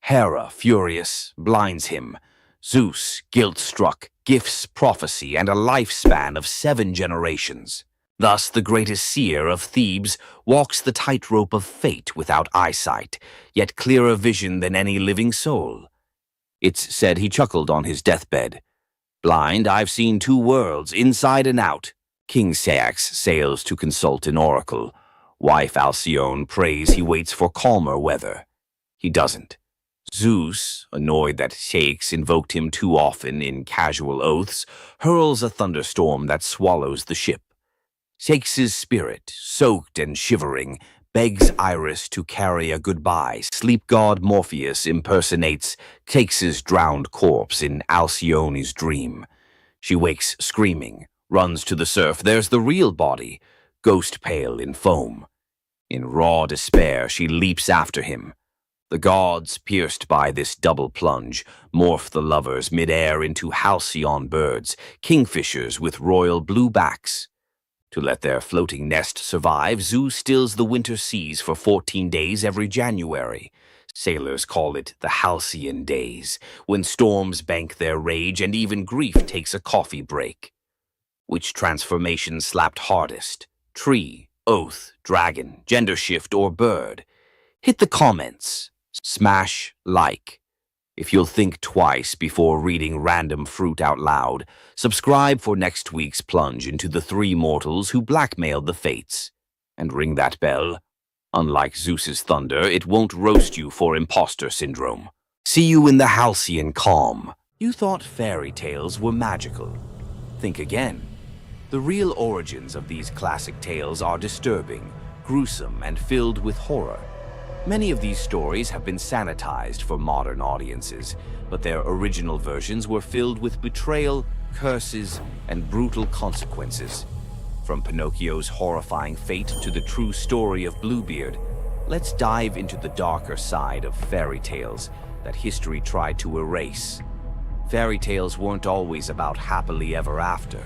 Hera, furious, blinds him. Zeus, guilt-struck, gifts prophecy and a lifespan of 7 generations. Thus, the greatest seer of Thebes walks the tightrope of fate without eyesight, yet clearer vision than any living soul. It's said he chuckled on his deathbed. Blind, I've seen 2 worlds, inside and out. King Ceyx sails to consult an oracle. Wife Alcyone prays he waits for calmer weather. He doesn't. Zeus, annoyed that Ceyx invoked him too often in casual oaths, hurls a thunderstorm that swallows the ship. Ceyx's spirit, soaked and shivering, begs Iris to carry a goodbye. Sleep god Morpheus impersonates Ceyx's drowned corpse in Alcyone's dream. She wakes screaming, runs to the surf. There's the real body, ghost pale in foam. In raw despair, she leaps after him. The gods, pierced by this double plunge, morph the lovers mid-air into halcyon birds, kingfishers with royal blue backs. To let their floating nest survive, Zeus stills the winter seas for 14 days every January. Sailors call it the halcyon days, when storms bank their rage and even grief takes a coffee break. Which transformation slapped hardest? Tree, oath, dragon, gender shift, or bird? Hit the comments. Smash like. If you'll think twice before reading random fruit out loud, subscribe for next week's plunge into the 3 mortals who blackmailed the fates. And ring that bell. Unlike Zeus's thunder, it won't roast you for imposter syndrome. See you in the halcyon calm. You thought fairy tales were magical. Think again. The real origins of these classic tales are disturbing, gruesome, and filled with horror. Many of these stories have been sanitized for modern audiences, but their original versions were filled with betrayal, curses, and brutal consequences. From Pinocchio's horrifying fate to the true story of Bluebeard, let's dive into the darker side of fairy tales that history tried to erase. Fairy tales weren't always about happily ever after.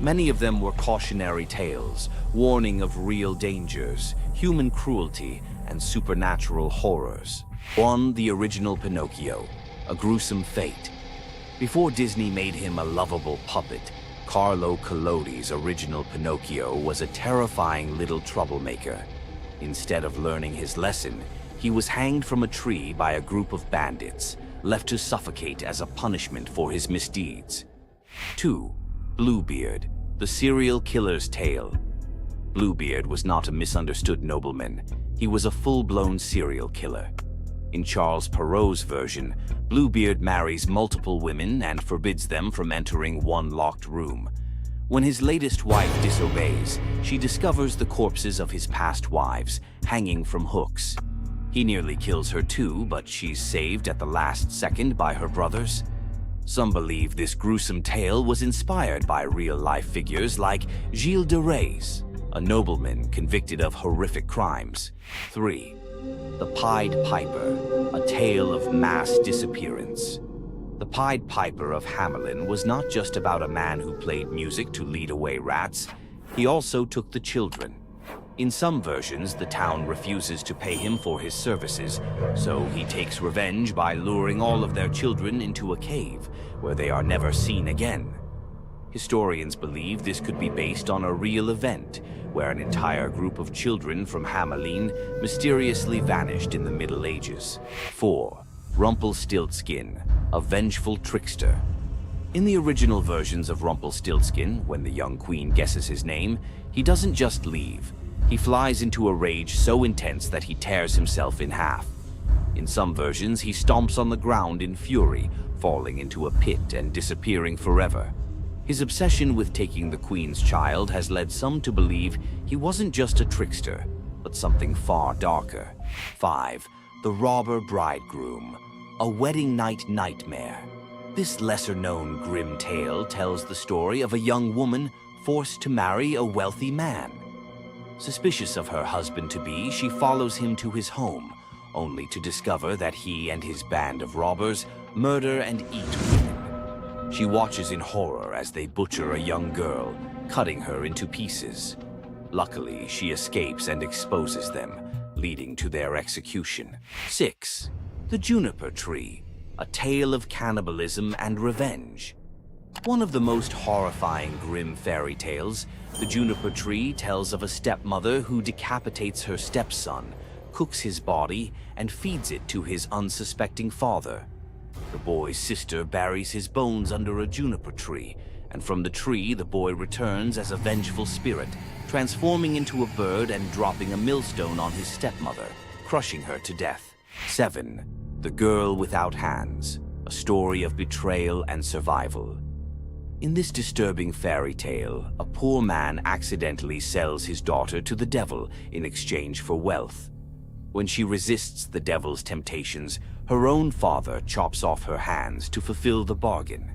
Many of them were cautionary tales, warning of real dangers, human cruelty, and supernatural horrors. 1. The original Pinocchio, a gruesome fate. Before Disney made him a lovable puppet, Carlo Collodi's original Pinocchio was a terrifying little troublemaker. Instead of learning his lesson, he was hanged from a tree by a group of bandits, left to suffocate as a punishment for his misdeeds. 2. Bluebeard, the serial killer's tale. Bluebeard was not a misunderstood nobleman. He was a full-blown serial killer. In Charles Perrault's version, Bluebeard marries multiple women and forbids them from entering one locked room. When his latest wife disobeys, she discovers the corpses of his past wives, hanging from hooks. He nearly kills her too, but she's saved at the last second by her brothers. Some believe this gruesome tale was inspired by real-life figures like Gilles de Rais, a nobleman convicted of horrific crimes. 3. The Pied Piper, a tale of mass disappearance. The Pied Piper of Hamelin was not just about a man who played music to lead away rats. He also took the children. In some versions, the town refuses to pay him for his services, so he takes revenge by luring all of their children into a cave, where they are never seen again. Historians believe this could be based on a real event, where an entire group of children from Hamelin mysteriously vanished in the Middle Ages. 4. Rumpelstiltskin, a vengeful trickster. In the original versions of Rumpelstiltskin, when the young queen guesses his name, he doesn't just leave. He flies into a rage so intense that he tears himself in half. In some versions, he stomps on the ground in fury, falling into a pit and disappearing forever. His obsession with taking the queen's child has led some to believe he wasn't just a trickster, but something far darker. 5. The Robber Bridegroom, a wedding night nightmare. This lesser-known grim tale tells the story of a young woman forced to marry a wealthy man. Suspicious of her husband-to-be, she follows him to his home, only to discover that he and his band of robbers murder and eat women. She watches in horror as they butcher a young girl, cutting her into pieces. Luckily, she escapes and exposes them, leading to their execution. 6. The Juniper Tree, a tale of cannibalism and revenge. One of the most horrifying grim fairy tales, The Juniper Tree tells of a stepmother who decapitates her stepson, cooks his body, and feeds it to his unsuspecting father. The boy's sister buries his bones under a juniper tree, and from the tree the boy returns as a vengeful spirit, transforming into a bird and dropping a millstone on his stepmother, crushing her to death. 7. The Girl Without Hands, a story of betrayal and survival. In this disturbing fairy tale, a poor man accidentally sells his daughter to the devil in exchange for wealth. When she resists the devil's temptations, her own father chops off her hands to fulfill the bargain.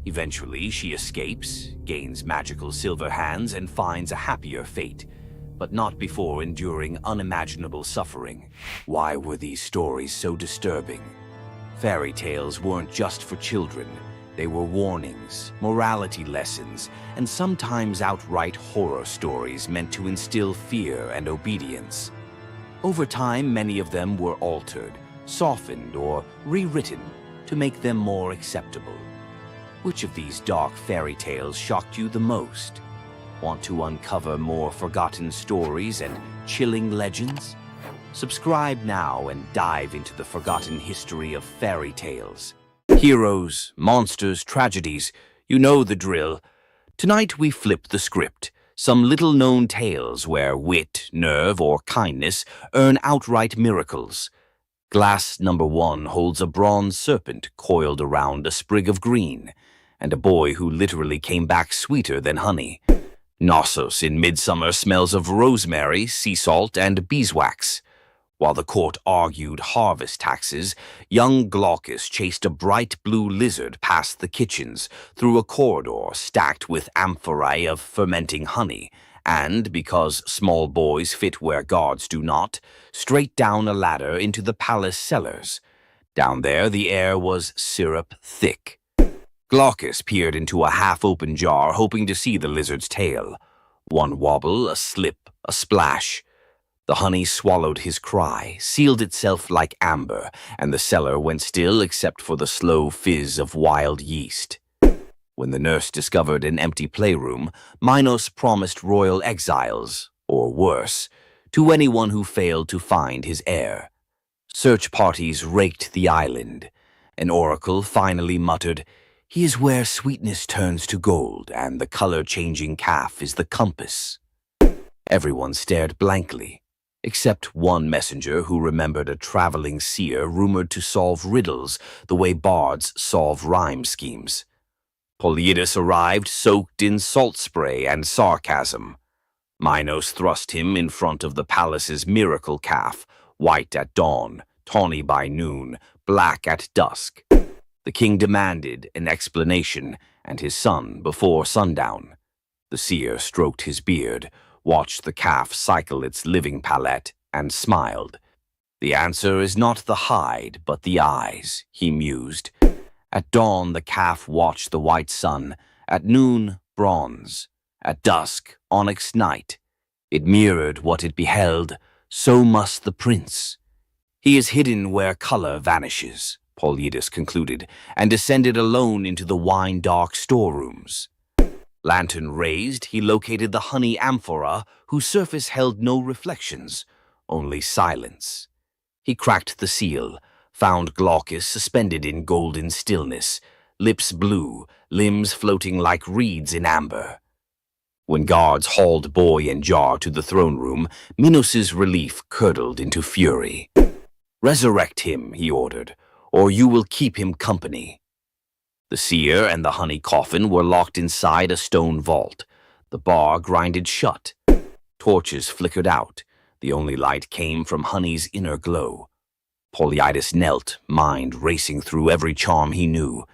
Eventually, she escapes, gains magical silver hands, and finds a happier fate, but not before enduring unimaginable suffering. Why were these stories so disturbing? Fairy tales weren't just for children. They were warnings, morality lessons, and sometimes outright horror stories meant to instill fear and obedience. Over time, many of them were altered, softened, or rewritten to make them more acceptable. Which of these dark fairy tales shocked you the most? Want to uncover more forgotten stories and chilling legends? Subscribe now and dive into the forgotten history of fairy tales. Heroes, monsters, tragedies, you know the drill. Tonight we flip the script. Some little-known tales where wit, nerve, or kindness earn outright miracles. Glass number 1 holds a bronze serpent coiled around a sprig of green, and a boy who literally came back sweeter than honey. Knossos in Midsummer smells of rosemary, sea salt, and beeswax. While the court argued harvest taxes, young Glaucus chased a bright blue lizard past the kitchens, through a corridor stacked with amphorae of fermenting honey, and, because small boys fit where gods do not, straight down a ladder into the palace cellars. Down there the air was syrup thick. Glaucus peered into a half-open jar, hoping to see the lizard's tail. One wobble, a slip, a splash. The honey swallowed his cry, sealed itself like amber, and the cellar went still except for the slow fizz of wild yeast. When the nurse discovered an empty playroom, Minos promised royal exiles, or worse, to anyone who failed to find his heir. Search parties raked the island. An oracle finally muttered, "He is where sweetness turns to gold, and the color-changing calf is the compass." Everyone stared blankly, except one messenger who remembered a traveling seer rumored to solve riddles the way bards solve rhyme schemes. Polyidus arrived soaked in salt spray and sarcasm. Minos thrust him in front of the palace's miracle calf, white at dawn, tawny by noon, black at dusk. The king demanded an explanation, and his son before sundown. The seer stroked his beard, watched the calf cycle its living palette, and smiled. "The answer is not the hide, but the eyes," he mused. At dawn, the calf watched the white sun. At noon, bronze. At dusk, onyx night. It mirrored what it beheld. So must the prince. "He is hidden where color vanishes," Polyidus concluded, and descended alone into the wine-dark storerooms. Lantern raised, he located the honey amphora, whose surface held no reflections, only silence. He cracked the seal, found Glaucus suspended in golden stillness, lips blue, limbs floating like reeds in amber. When guards hauled boy and jar to the throne room, Minos's relief curdled into fury. "Resurrect him," he ordered, "or you will keep him company." The seer and the honey coffin were locked inside a stone vault. The bar grinded shut. Torches flickered out. The only light came from honey's inner glow. Polyidus knelt, mind racing through every charm he knew.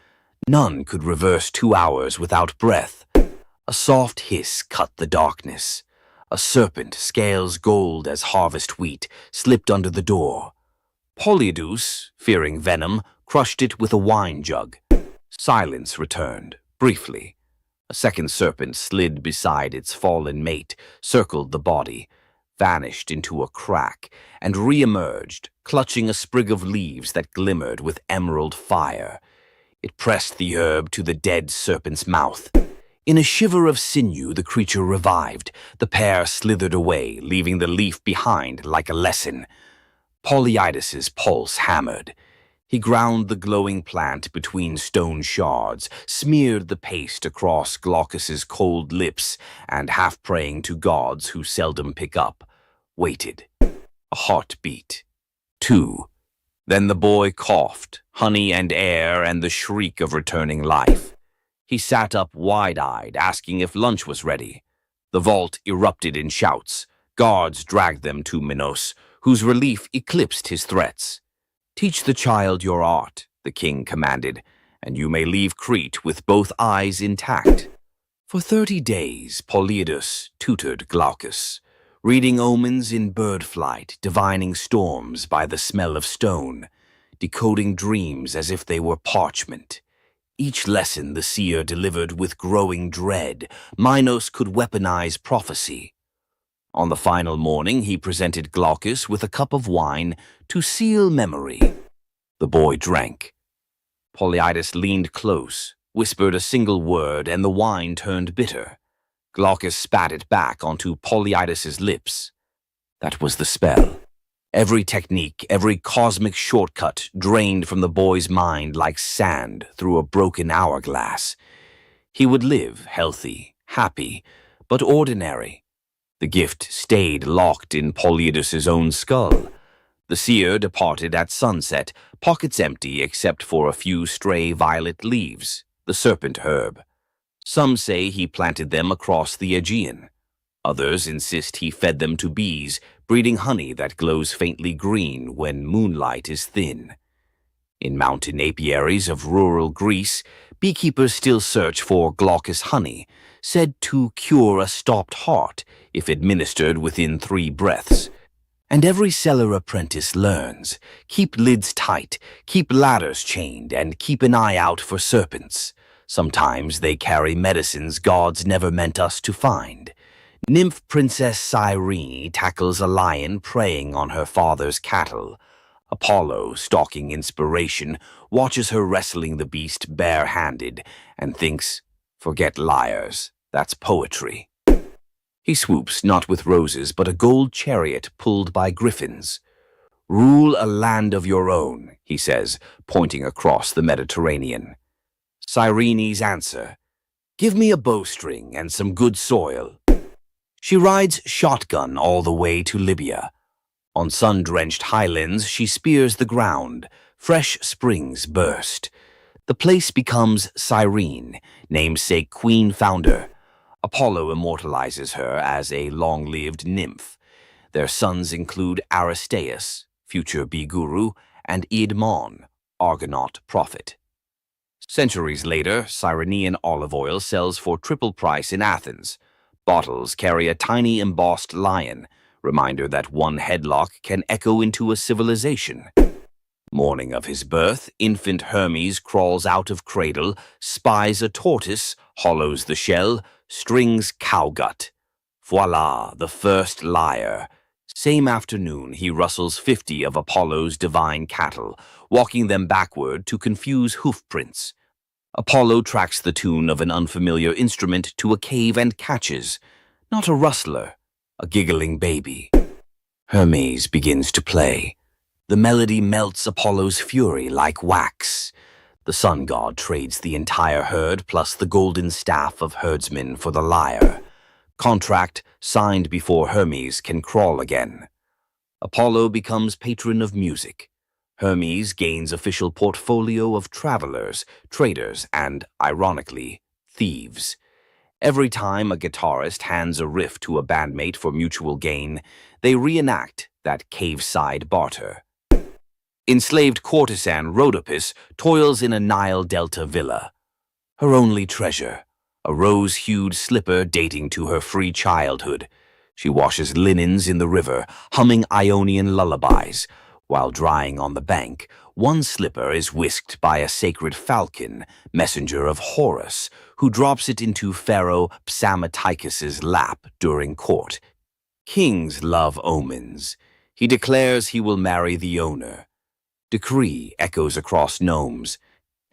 None could reverse 2 hours without breath. A soft hiss cut the darkness. A serpent, scales gold as harvest wheat, slipped under the door. Polyidus, fearing venom, crushed it with a wine jug. Silence returned, briefly. A second serpent slid beside its fallen mate, circled the body. vanished into a crack, and re-emerged, clutching a sprig of leaves that glimmered with emerald fire. It pressed the herb to the dead serpent's mouth. In a shiver of sinew, the creature revived. The pair slithered away, leaving the leaf behind like a lesson. Polyidus's pulse hammered. He ground the glowing plant between stone shards, smeared the paste across Glaucus's cold lips, and, half praying to gods who seldom pick up, waited. A heartbeat. 2. Then the boy coughed, honey and air and the shriek of returning life. He sat up wide-eyed, asking if lunch was ready. The vault erupted in shouts. Guards dragged them to Minos, whose relief eclipsed his threats. "Teach the child your art," the king commanded, "and you may leave Crete with both eyes intact." For 30 days, Polyidus tutored Glaucus, reading omens in bird flight, divining storms by the smell of stone, decoding dreams as if they were parchment. Each lesson the seer delivered with growing dread. Minos could weaponize prophecy. On the final morning, he presented Glaucus with a cup of wine to seal memory. The boy drank. Polyidus leaned close, whispered a single word, and the wine turned bitter. Glaucus spat it back onto Polyidus's lips. That was the spell. Every technique, every cosmic shortcut drained from the boy's mind like sand through a broken hourglass. He would live healthy, happy, but ordinary. The gift stayed locked in Polyidus's own skull. The seer departed at sunset, pockets empty except for a few stray violet leaves, the serpent herb. Some say he planted them across the Aegean. Others insist he fed them to bees, breeding honey that glows faintly green when moonlight is thin. In mountain apiaries of rural Greece, beekeepers still search for glaucous honey, said to cure a stopped heart if administered within 3 breaths. And every cellar apprentice learns, keep lids tight, keep ladders chained, and keep an eye out for serpents. Sometimes they carry medicines gods never meant us to find. Nymph Princess Cyrene tackles a lion preying on her father's cattle. Apollo, stalking inspiration, watches her wrestling the beast bare-handed and thinks, "Forget liars, that's poetry." He swoops not with roses but a gold chariot pulled by griffins. "Rule a land of your own," he says, pointing across the Mediterranean. Cyrene's answer, "Give me a bowstring and some good soil." She rides shotgun all the way to Libya. On sun-drenched highlands, she spears the ground. Fresh springs burst. The place becomes Cyrene, namesake queen founder. Apollo immortalizes her as a long-lived nymph. Their sons include Aristaeus, future bee guru, and Idmon, Argonaut prophet. Centuries later, Cyrenean olive oil sells for triple price in Athens. Bottles carry a tiny embossed lion, reminder that one headlock can echo into a civilization. Morning of his birth, infant Hermes crawls out of cradle, spies a tortoise, hollows the shell, strings cowgut. Voila, the first lyre. Same afternoon, he rustles 50 of Apollo's divine cattle, walking them backward to confuse hoofprints. Apollo tracks the tune of an unfamiliar instrument to a cave and catches, not a rustler, a giggling baby. Hermes begins to play. The melody melts Apollo's fury like wax. The sun god trades the entire herd plus the golden staff of herdsmen for the lyre. Contract signed before Hermes can crawl again. Apollo becomes patron of music. Hermes gains official portfolio of travelers, traders, and, ironically, thieves. Every time a guitarist hands a riff to a bandmate for mutual gain, they reenact that cave-side barter. Enslaved courtesan Rhodopis toils in a Nile Delta villa. Her only treasure, a rose-hued slipper dating to her free childhood. She washes linens in the river, humming Ionian lullabies. While drying on the bank, one slipper is whisked by a sacred falcon, messenger of Horus, who drops it into Pharaoh Psammetichus's lap during court. Kings love omens. He declares he will marry the owner. Decree echoes across gnomes.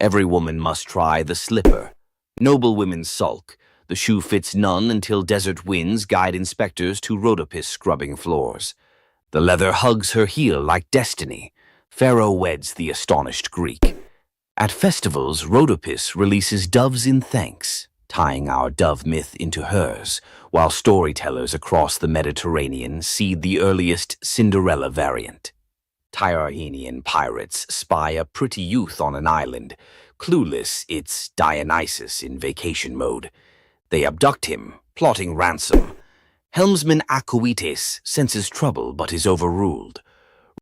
Every woman must try the slipper. Noble women sulk. The shoe fits none until desert winds guide inspectors to Rhodopis scrubbing floors. The leather hugs her heel like destiny. Pharaoh weds the astonished Greek. At festivals, Rhodopis releases doves in thanks, tying our dove myth into hers, while storytellers across the Mediterranean seed the earliest Cinderella variant. Tyrrhenian pirates spy a pretty youth on an island. Clueless, it's Dionysus in vacation mode. They abduct him, plotting ransom. Helmsman Acoetes senses trouble but is overruled.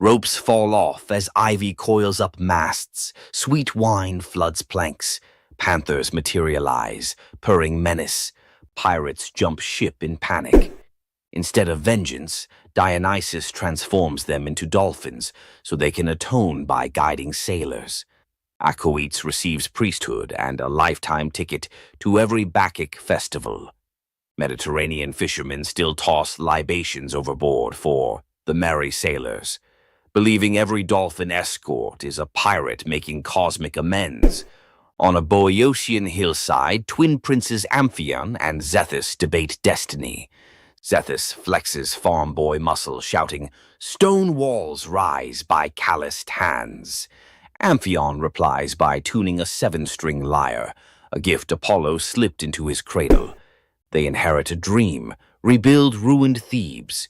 Ropes fall off as ivy coils up masts. Sweet wine floods planks. Panthers materialize, purring menace. Pirates jump ship in panic. Instead of vengeance, Dionysus transforms them into dolphins so they can atone by guiding sailors. Acoetes receives priesthood and a lifetime ticket to every Bacchic festival. Mediterranean fishermen still toss libations overboard for the merry sailors, believing every dolphin escort is a pirate making cosmic amends. On a Boeotian hillside, twin princes Amphion and Zethus debate destiny. Zethus flexes farm boy muscle, shouting, "Stone walls rise by calloused hands." Amphion replies by tuning a seven-string lyre, a gift Apollo slipped into his cradle. They inherit a dream, rebuild ruined Thebes.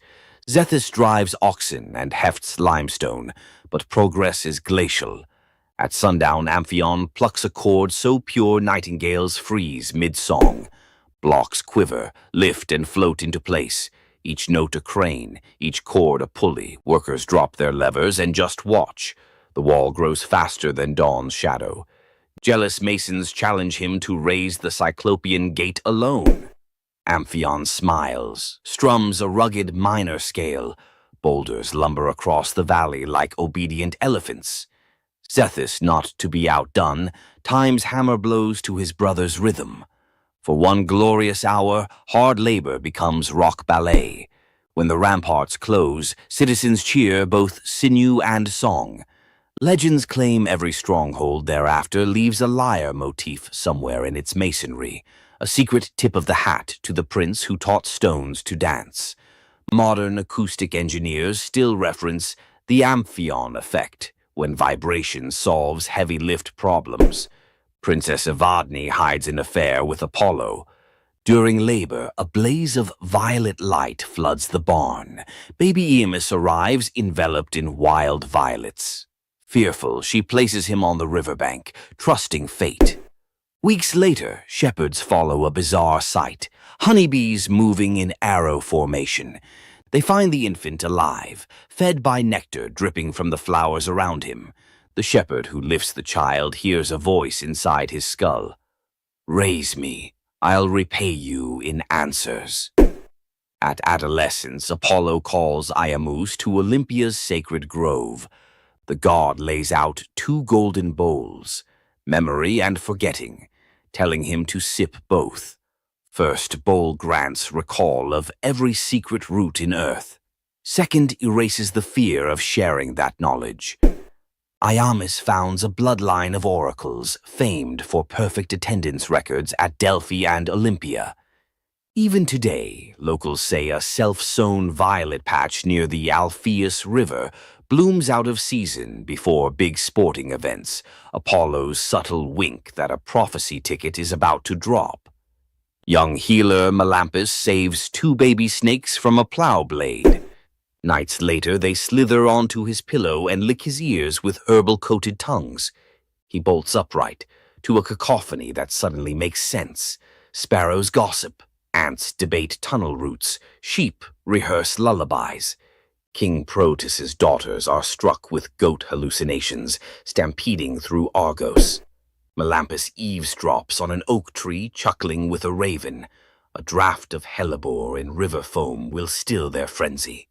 Zethus drives oxen and hefts limestone, but progress is glacial. At sundown, Amphion plucks a chord so pure nightingales freeze mid-song. Blocks quiver, lift and float into place. Each note a crane, each chord a pulley. Workers drop their levers and just watch. The wall grows faster than dawn's shadow. Jealous masons challenge him to raise the Cyclopean gate alone. Amphion smiles, strums a rugged minor scale. Boulders lumber across the valley like obedient elephants. Zethus, not to be outdone, times hammer blows to his brother's rhythm. For one glorious hour, hard labor becomes rock ballet. When the ramparts close, citizens cheer both sinew and song. Legends claim every stronghold thereafter leaves a lyre motif somewhere in its masonry, a secret tip of the hat to the prince who taught stones to dance. Modern acoustic engineers still reference the Amphion effect when vibration solves heavy lift problems. Princess Evadne hides an affair with Apollo. During labor, a blaze of violet light floods the barn. Baby Eamus arrives enveloped in wild violets. Fearful, she places him on the riverbank, trusting fate. Weeks later, shepherds follow a bizarre sight, honeybees moving in arrow formation. They find the infant alive, fed by nectar dripping from the flowers around him. The shepherd who lifts the child hears a voice inside his skull. "Raise me, I'll repay you in answers." At adolescence, Apollo calls Iamus to Olympia's sacred grove. The god lays out two golden bowls, memory and forgetting, telling him to sip both. First bowl grants recall of every secret root in earth. Second erases the fear of sharing that knowledge. Iamus founds a bloodline of oracles, famed for perfect attendance records at Delphi and Olympia. Even today, locals say a self-sown violet patch near the Alpheus River blooms out of season before big sporting events, Apollo's subtle wink that a prophecy ticket is about to drop. Young healer Melampus saves two baby snakes from a plow blade. Nights later, they slither onto his pillow and lick his ears with herbal-coated tongues. He bolts upright, to a cacophony that suddenly makes sense. Sparrows gossip, ants debate tunnel routes, sheep rehearse lullabies. King Proteus's daughters are struck with goat hallucinations, stampeding through Argos. Melampus eavesdrops on an oak tree, chuckling with a raven. A draught of hellebore in river foam will still their frenzy.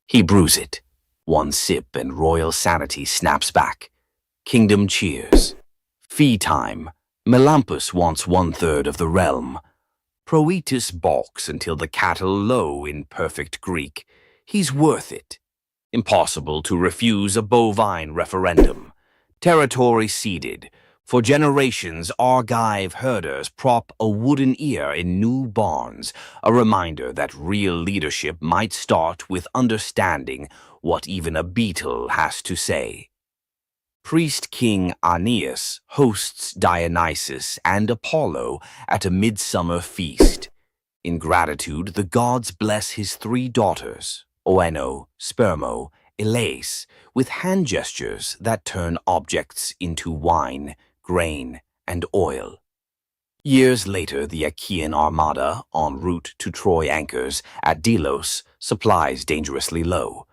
He brews it. One sip and royal sanity snaps back. Kingdom cheers. Fee time. Melampus wants 1/3 of the realm. Proetus balks until the cattle low in perfect Greek. He's worth it. Impossible to refuse a bovine referendum. Territory ceded. For generations, Argive herders prop a wooden ear in new barns, a reminder that real leadership might start with understanding what even a beetle has to say. Priest King Aeneas hosts Dionysus and Apollo at a midsummer feast. In gratitude, the gods bless his three daughters, Oeno, Spermo, Elais, with hand gestures that turn objects into wine, grain, and oil. Years later, the Achaean armada, en route to Troy anchors at Delos, supplies dangerously low.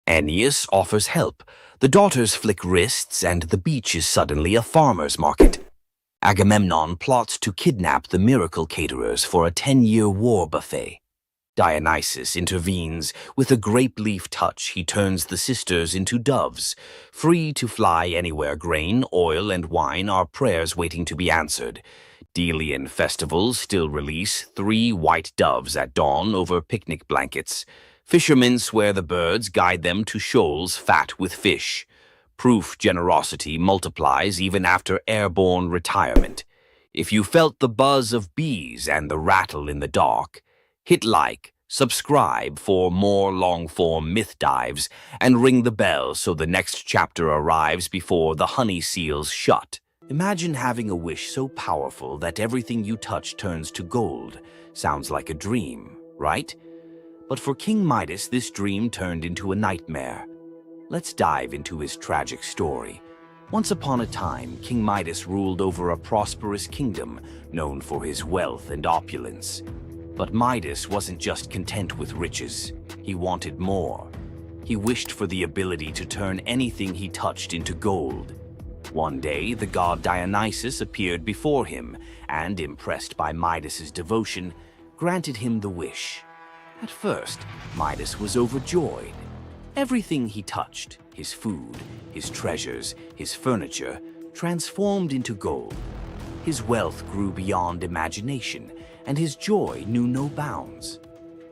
Aeneas offers help. The daughters flick wrists, and the beach is suddenly a farmer's market. Agamemnon plots to kidnap the miracle caterers for a 10-year war buffet. Dionysus intervenes. With a grape leaf touch, he turns the sisters into doves. Free to fly anywhere, grain, oil, and wine are prayers waiting to be answered. Delian festivals still release 3 white doves at dawn over picnic blankets. Fishermen swear the birds guide them to shoals fat with fish. Proof generosity multiplies even after airborne retirement. If you felt the buzz of bees and the rattle in the dark, hit like, subscribe for more long-form myth dives, and ring the bell so the next chapter arrives before the honey seals shut. Imagine having a wish so powerful that everything you touch turns to gold. Sounds like a dream, right? But for King Midas, this dream turned into a nightmare. Let's dive into his tragic story. Once upon a time, King Midas ruled over a prosperous kingdom known for his wealth and opulence. But Midas wasn't just content with riches. He wanted more. He wished for the ability to turn anything he touched into gold. One day, the god Dionysus appeared before him and, impressed by Midas's devotion, granted him the wish. At first, Midas was overjoyed. Everything he touched, his food, his treasures, his furniture, transformed into gold. His wealth grew beyond imagination, and his joy knew no bounds.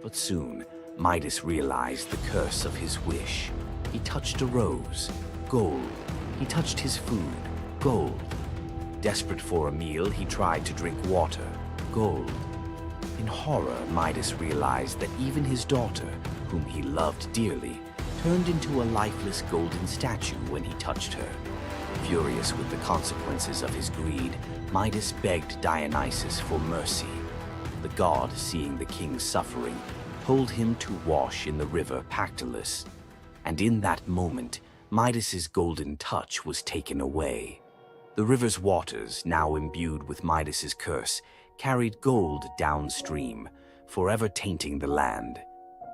But soon, Midas realized the curse of his wish. He touched a rose, gold. He touched his food, gold. Desperate for a meal, he tried to drink water, gold. In horror, Midas realized that even his daughter, whom he loved dearly, turned into a lifeless golden statue when he touched her. Furious with the consequences of his greed, Midas begged Dionysus for mercy. The god, seeing the king's suffering, told him to wash in the river Pactolus. And in that moment, Midas's golden touch was taken away. The river's waters, now imbued with Midas's curse, carried gold downstream, forever tainting the land.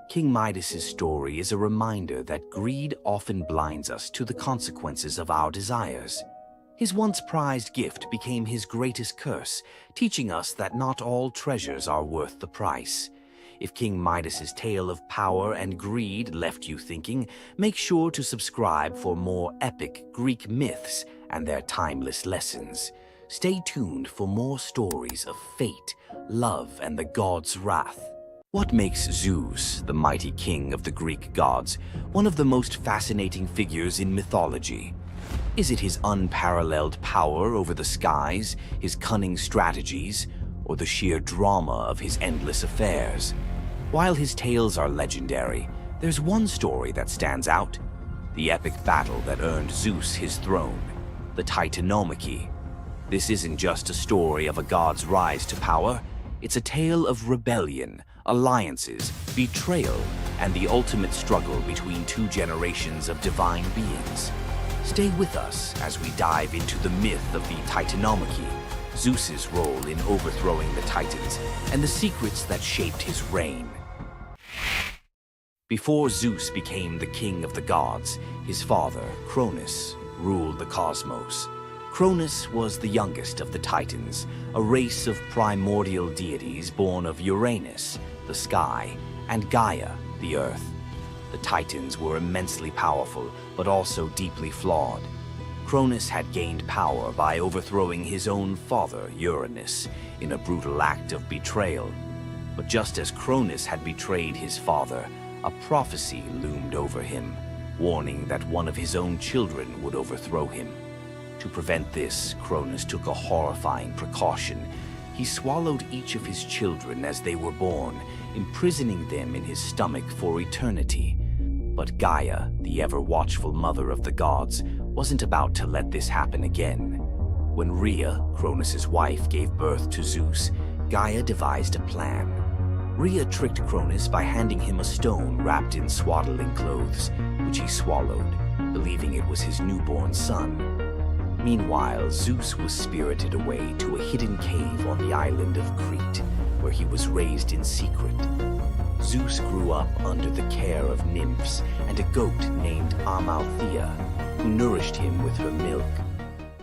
King Midas's story is a reminder that greed often blinds us to the consequences of our desires. His once prized gift became his greatest curse, teaching us that not all treasures are worth the price. If King Midas's tale of power and greed left you thinking, make sure to subscribe for more epic Greek myths and their timeless lessons. Stay tuned for more stories of fate, love, and the gods' wrath. What makes Zeus, the mighty king of the Greek gods, one of the most fascinating figures in mythology? Is it his unparalleled power over the skies, his cunning strategies, or the sheer drama of his endless affairs? While his tales are legendary, there's one story that stands out: the epic battle that earned Zeus his throne, the Titanomachy. This isn't just a story of a god's rise to power. It's a tale of rebellion, alliances, betrayal, and the ultimate struggle between 2 generations of divine beings. Stay with us as we dive into the myth of the Titanomachy, Zeus's role in overthrowing the Titans, and the secrets that shaped his reign. Before Zeus became the king of the gods, his father, Cronus, ruled the cosmos. Cronus was the youngest of the Titans, a race of primordial deities born of Uranus, the sky, and Gaia, the earth. The Titans were immensely powerful, but also deeply flawed. Cronus had gained power by overthrowing his own father, Uranus, in a brutal act of betrayal. But just as Cronus had betrayed his father, a prophecy loomed over him, warning that one of his own children would overthrow him. To prevent this, Cronus took a horrifying precaution. He swallowed each of his children as they were born, imprisoning them in his stomach for eternity. But Gaia, the ever-watchful mother of the gods, wasn't about to let this happen again. When Rhea, Cronus's wife, gave birth to Zeus, Gaia devised a plan. Rhea tricked Cronus by handing him a stone wrapped in swaddling clothes, which he swallowed, believing it was his newborn son. Meanwhile, Zeus was spirited away to a hidden cave on the island of Crete, where he was raised in secret. Zeus grew up under the care of nymphs and a goat named Amalthea, who nourished him with her milk.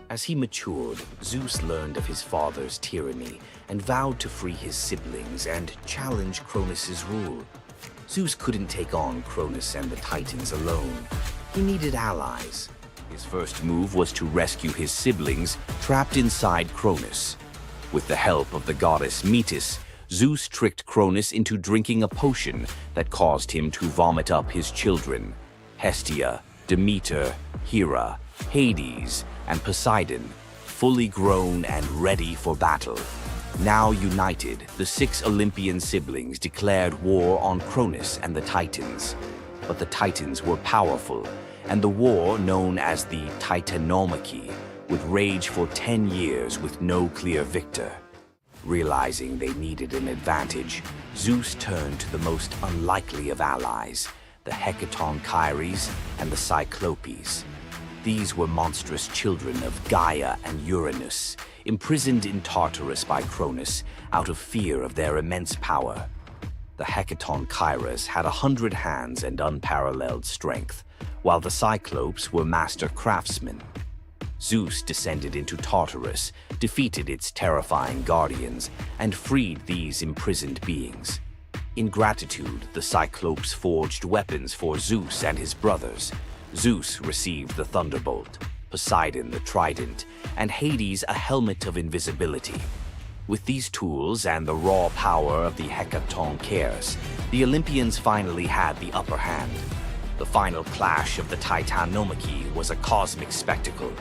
As he matured, Zeus learned of his father's tyranny and vowed to free his siblings and challenge Cronus's rule. Zeus couldn't take on Cronus and the Titans alone. He needed allies. His first move was to rescue his siblings trapped inside Cronus. With the help of the goddess Metis, Zeus tricked Cronus into drinking a potion that caused him to vomit up his children: Hestia, Demeter, Hera, Hades, and Poseidon, fully grown and ready for battle. Now united, the 6 Olympian siblings declared war on Cronus and the Titans. But the Titans were powerful, and the war, known as the Titanomachy, would rage for 10 years with no clear victor. Realizing they needed an advantage, Zeus turned to the most unlikely of allies, the Hecatonchires and the Cyclopes. These were monstrous children of Gaia and Uranus, imprisoned in Tartarus by Cronus out of fear of their immense power. The Hecatonchires had 100 hands and unparalleled strength, while the Cyclopes were master craftsmen. Zeus descended into Tartarus, defeated its terrifying guardians, and freed these imprisoned beings. In gratitude, the Cyclopes forged weapons for Zeus and his brothers. Zeus received the thunderbolt, Poseidon the trident, and Hades a helmet of invisibility. With these tools and the raw power of the Hecatonchires, the Olympians finally had the upper hand. The final clash of the Titanomachy was a cosmic spectacle.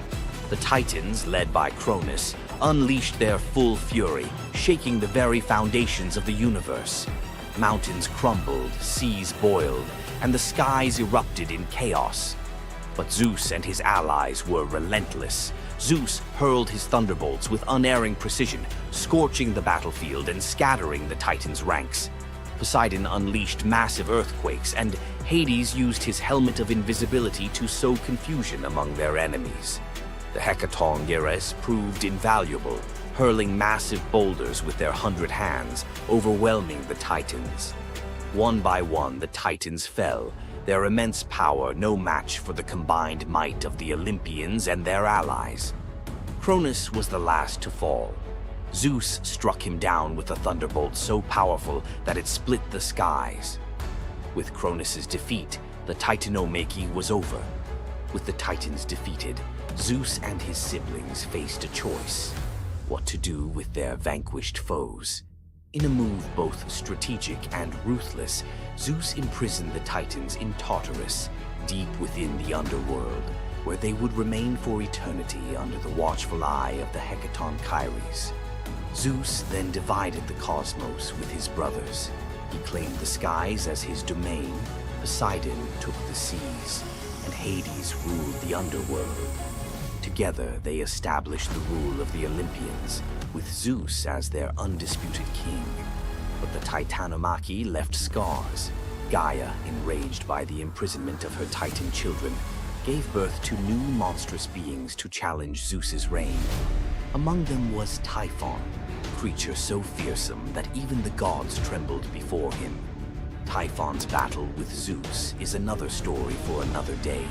The Titans, led by Cronus, unleashed their full fury, shaking the very foundations of the universe. Mountains crumbled, seas boiled, and the skies erupted in chaos. But Zeus and his allies were relentless. Zeus hurled his thunderbolts with unerring precision, scorching the battlefield and scattering the Titans' ranks. Poseidon unleashed massive earthquakes, and Hades used his helmet of invisibility to sow confusion among their enemies. The Hecatonchires proved invaluable, hurling massive boulders with their 100 hands, overwhelming the Titans. One by one, the Titans fell, their immense power no match for the combined might of the Olympians and their allies. Cronus was the last to fall. Zeus struck him down with a thunderbolt so powerful that it split the skies. With Cronus's defeat, the Titanomachy was over. With the Titans defeated, Zeus and his siblings faced a choice: what to do with their vanquished foes. In a move both strategic and ruthless, Zeus imprisoned the Titans in Tartarus, deep within the underworld, where they would remain for eternity under the watchful eye of the Hecatonchires. Zeus then divided the cosmos with his brothers. He claimed the skies as his domain, Poseidon took the seas, and Hades ruled the underworld. Together, they established the rule of the Olympians, with Zeus as their undisputed king. But the Titanomachy left scars. Gaia, enraged by the imprisonment of her Titan children, gave birth to new monstrous beings to challenge Zeus's reign. Among them was Typhon, a creature so fearsome that even the gods trembled before him. Typhon's battle with Zeus is another story for another day,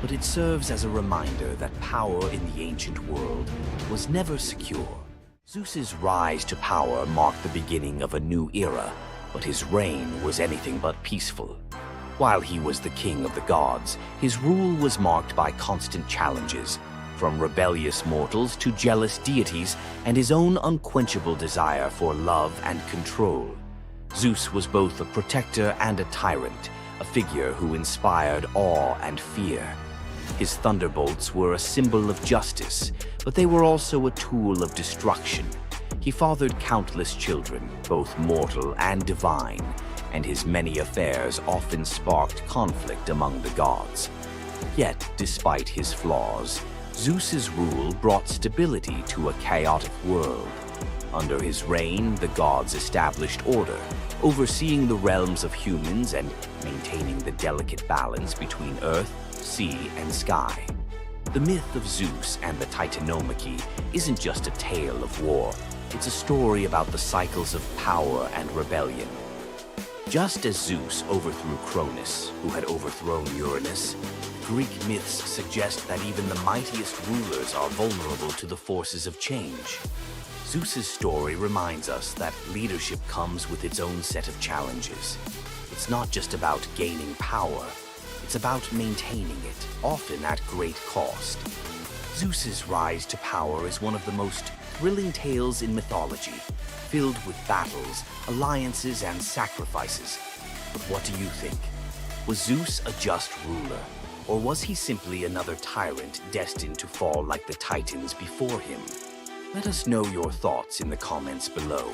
but it serves as a reminder that power in the ancient world was never secure. Zeus's rise to power marked the beginning of a new era, but his reign was anything but peaceful. While he was the king of the gods, his rule was marked by constant challenges, from rebellious mortals to jealous deities and his own unquenchable desire for love and control. Zeus was both a protector and a tyrant, a figure who inspired awe and fear. His thunderbolts were a symbol of justice, but they were also a tool of destruction. He fathered countless children, both mortal and divine, and his many affairs often sparked conflict among the gods. Yet, despite his flaws, Zeus's rule brought stability to a chaotic world. Under his reign, the gods established order, overseeing the realms of humans and maintaining the delicate balance between earth, sea, and sky. The myth of Zeus and the Titanomachy isn't just a tale of war. It's a story about the cycles of power and rebellion. Just as Zeus overthrew Cronus, who had overthrown Uranus, Greek myths suggest that even the mightiest rulers are vulnerable to the forces of change. Zeus's story reminds us that leadership comes with its own set of challenges. It's not just about gaining power, it's about maintaining it, often at great cost. Zeus's rise to power is one of the most thrilling tales in mythology, filled with battles, alliances, and sacrifices. But what do you think? Was Zeus a just ruler, or was he simply another tyrant destined to fall like the Titans before him? Let us know your thoughts in the comments below.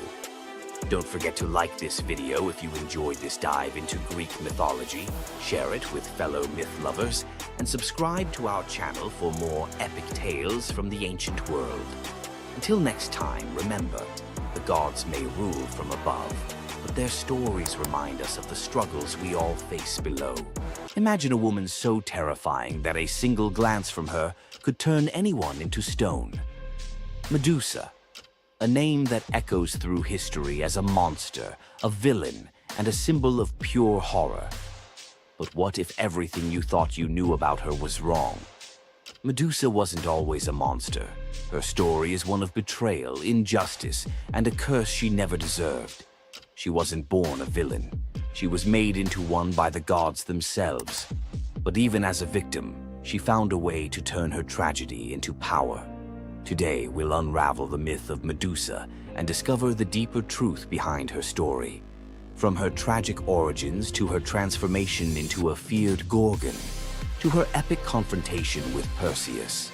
Don't forget to like this video if you enjoyed this dive into Greek mythology, share it with fellow myth lovers, and subscribe to our channel for more epic tales from the ancient world. Until next time, remember, the gods may rule from above, but their stories remind us of the struggles we all face below. Imagine a woman so terrifying that a single glance from her could turn anyone into stone. Medusa, a name that echoes through history as a monster, a villain, and a symbol of pure horror. But what if everything you thought you knew about her was wrong? Medusa wasn't always a monster. Her story is one of betrayal, injustice, and a curse she never deserved. She wasn't born a villain. She was made into one by the gods themselves. But even as a victim, she found a way to turn her tragedy into power. Today, we'll unravel the myth of Medusa and discover the deeper truth behind her story. From her tragic origins to her transformation into a feared Gorgon, to her epic confrontation with Perseus.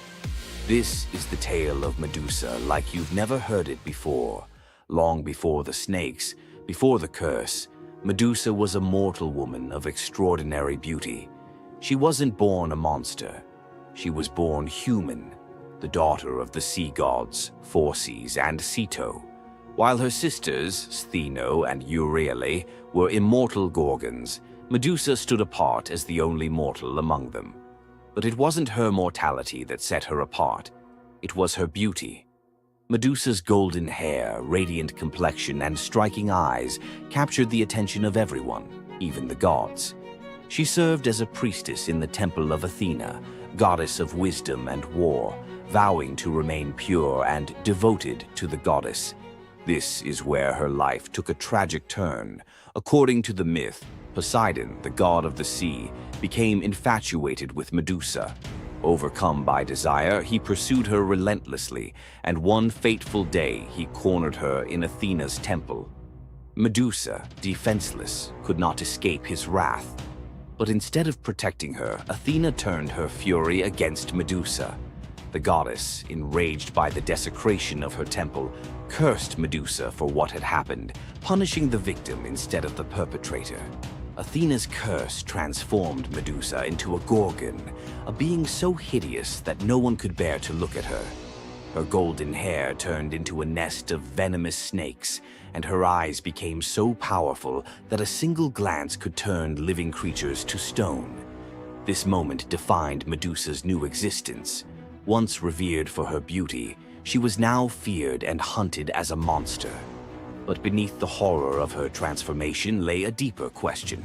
This is the tale of Medusa like you've never heard it before. Long before the snakes, before the curse, Medusa was a mortal woman of extraordinary beauty. She wasn't born a monster. She was born human, the daughter of the sea gods, Phorcys and Ceto, while her sisters, Stheno and Euryale, were immortal Gorgons. Medusa stood apart as the only mortal among them. But it wasn't her mortality that set her apart. It was her beauty. Medusa's golden hair, radiant complexion, and striking eyes captured the attention of everyone, even the gods. She served as a priestess in the temple of Athena, goddess of wisdom and war, vowing to remain pure and devoted to the goddess. This is where her life took a tragic turn. According to the myth, Poseidon, the god of the sea, became infatuated with Medusa. Overcome by desire, he pursued her relentlessly, and one fateful day he cornered her in Athena's temple. Medusa, defenseless, could not escape his wrath. But instead of protecting her, Athena turned her fury against Medusa. The goddess, enraged by the desecration of her temple, cursed Medusa for what had happened, punishing the victim instead of the perpetrator. Athena's curse transformed Medusa into a Gorgon, a being so hideous that no one could bear to look at her. Her golden hair turned into a nest of venomous snakes, and her eyes became so powerful that a single glance could turn living creatures to stone. This moment defined Medusa's new existence. Once revered for her beauty, she was now feared and hunted as a monster. But beneath the horror of her transformation lay a deeper question.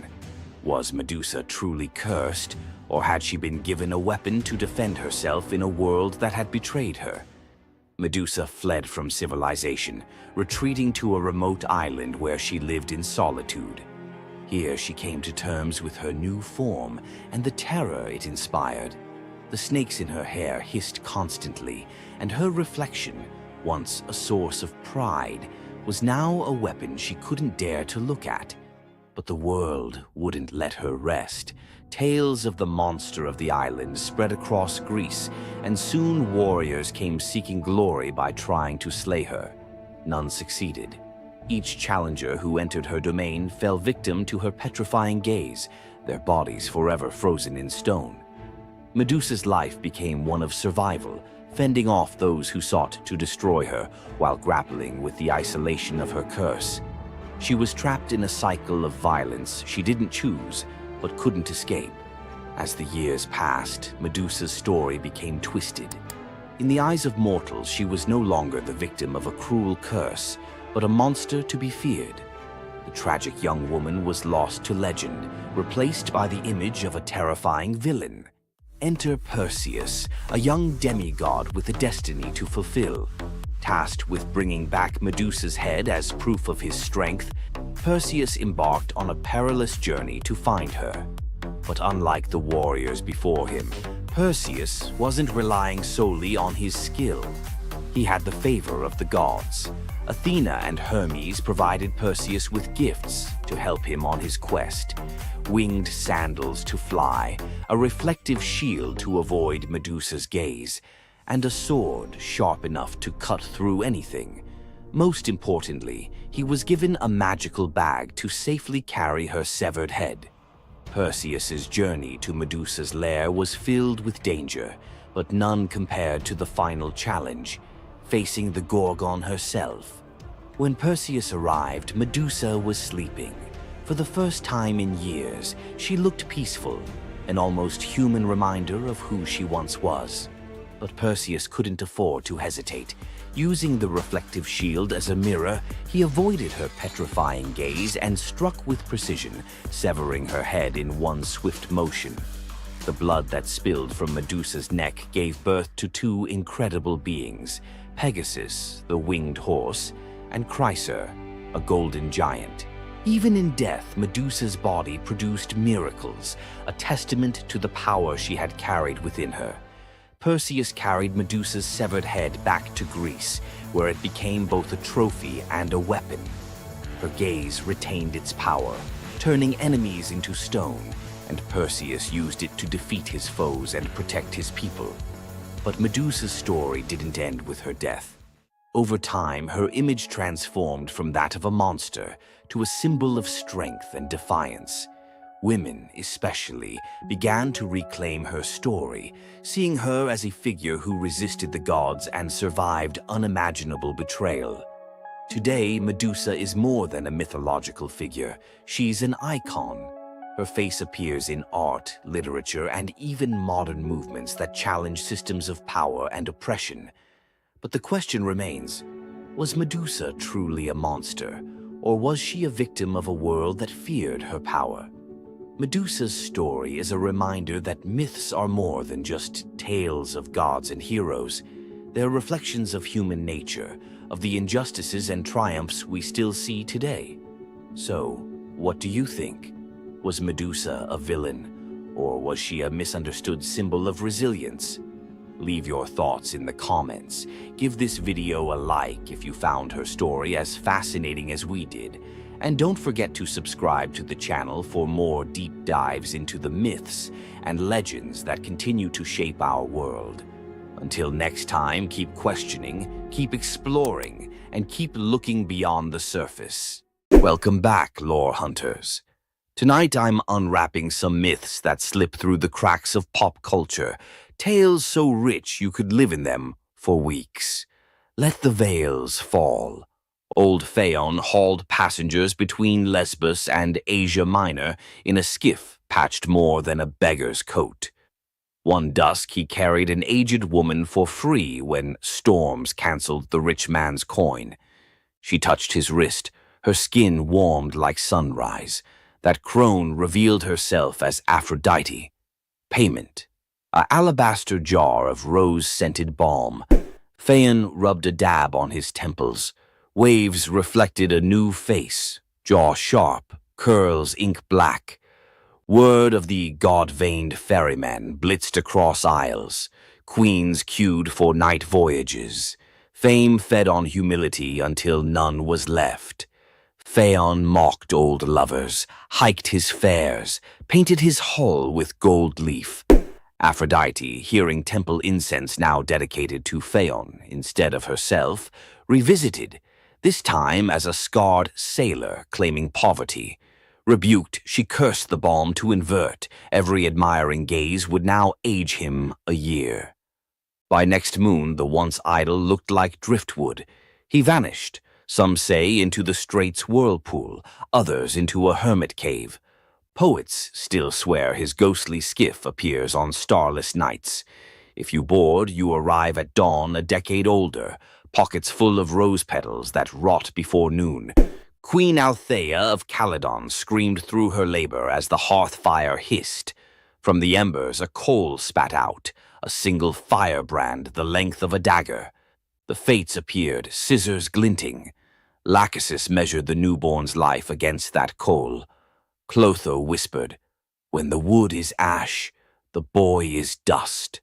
Was Medusa truly cursed, or had she been given a weapon to defend herself in a world that had betrayed her? Medusa fled from civilization, retreating to a remote island where she lived in solitude. Here she came to terms with her new form and the terror it inspired. The snakes in her hair hissed constantly, and her reflection, once a source of pride, was now a weapon she couldn't dare to look at. But the world wouldn't let her rest. Tales of the monster of the island spread across Greece, and soon warriors came seeking glory by trying to slay her. None succeeded. Each challenger who entered her domain fell victim to her petrifying gaze, their bodies forever frozen in stone. Medusa's life became one of survival, fending off those who sought to destroy her while grappling with the isolation of her curse. She was trapped in a cycle of violence she didn't choose, but couldn't escape. As the years passed, Medusa's story became twisted. In the eyes of mortals, she was no longer the victim of a cruel curse, but a monster to be feared. The tragic young woman was lost to legend, replaced by the image of a terrifying villain. Enter Perseus, a young demigod with a destiny to fulfill. Tasked with bringing back Medusa's head as proof of his strength, Perseus embarked on a perilous journey to find her. But unlike the warriors before him, Perseus wasn't relying solely on his skill. He had the favor of the gods. Athena and Hermes provided Perseus with gifts to help him on his quest. Winged sandals to fly, a reflective shield to avoid Medusa's gaze, and a sword sharp enough to cut through anything. Most importantly, he was given a magical bag to safely carry her severed head. Perseus's journey to Medusa's lair was filled with danger, but none compared to the final challenge, facing the Gorgon herself. When Perseus arrived, Medusa was sleeping. For the first time in years, she looked peaceful, an almost human reminder of who she once was. But Perseus couldn't afford to hesitate. Using the reflective shield as a mirror, he avoided her petrifying gaze and struck with precision, severing her head in one swift motion. The blood that spilled from Medusa's neck gave birth to two incredible beings, Pegasus, the winged horse, and Chryser, a golden giant. Even in death, Medusa's body produced miracles, a testament to the power she had carried within her. Perseus carried Medusa's severed head back to Greece, where it became both a trophy and a weapon. Her gaze retained its power, turning enemies into stone, and Perseus used it to defeat his foes and protect his people. But Medusa's story didn't end with her death. Over time, her image transformed from that of a monster to a symbol of strength and defiance. Women, especially, began to reclaim her story, seeing her as a figure who resisted the gods and survived unimaginable betrayal. Today, Medusa is more than a mythological figure. She's an icon. Her face appears in art, literature, and even modern movements that challenge systems of power and oppression. But the question remains, was Medusa truly a monster, or was she a victim of a world that feared her power? Medusa's story is a reminder that myths are more than just tales of gods and heroes. They're reflections of human nature, of the injustices and triumphs we still see today. So, what do you think? Was Medusa a villain, or was she a misunderstood symbol of resilience? Leave your thoughts in the comments. Give this video a like if you found her story as fascinating as we did. And don't forget to subscribe to the channel for more deep dives into the myths and legends that continue to shape our world. Until next time, keep questioning, keep exploring, and keep looking beyond the surface. Welcome back, lore hunters. Tonight I'm unwrapping some myths that slip through the cracks of pop culture, tales so rich you could live in them for weeks. Let the veils fall. Old Phaon hauled passengers between Lesbos and Asia Minor in a skiff patched more than a beggar's coat. One dusk he carried an aged woman for free when storms canceled the rich man's coin. She touched his wrist, her skin warmed like sunrise. That crone revealed herself as Aphrodite. Payment: an alabaster jar of rose-scented balm. Phaon rubbed a dab on his temples. Waves reflected a new face, jaw sharp, curls ink black. Word of the god-veined ferryman blitzed across isles, queens queued for night voyages. Fame fed on humility until none was left. Phaon mocked old lovers, hiked his fares, painted his hull with gold leaf. Aphrodite, hearing temple incense now dedicated to Phaon instead of herself, revisited, this time as a scarred sailor claiming poverty. Rebuked, she cursed the balm to invert. Every admiring gaze would now age him a year. By next moon, the once idol looked like driftwood. He vanished, some say into the strait's whirlpool, others into a hermit cave. Poets still swear his ghostly skiff appears on starless nights. If you board, you arrive at dawn a decade older, pockets full of rose petals that rot before noon. Queen Althea of Calydon screamed through her labor as the hearth fire hissed. From the embers a coal spat out, a single firebrand the length of a dagger. The fates appeared, scissors glinting. Lachesis measured the newborn's life against that coal. Clotho whispered, "When the wood is ash, the boy is dust."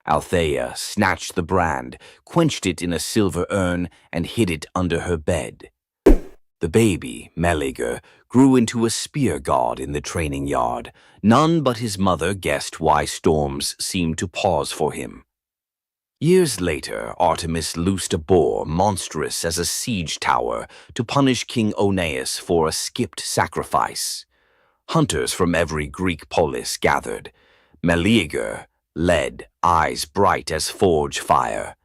Althea snatched the brand, quenched it in a silver urn, and hid it under her bed. The baby, Meleager, grew into a spear god in the training yard. None but his mother guessed why storms seemed to pause for him. Years later, Artemis loosed a boar monstrous as a siege tower to punish King Oeneus for a skipped sacrifice. Hunters from every Greek polis gathered. Meleager led, eyes bright as forge fire.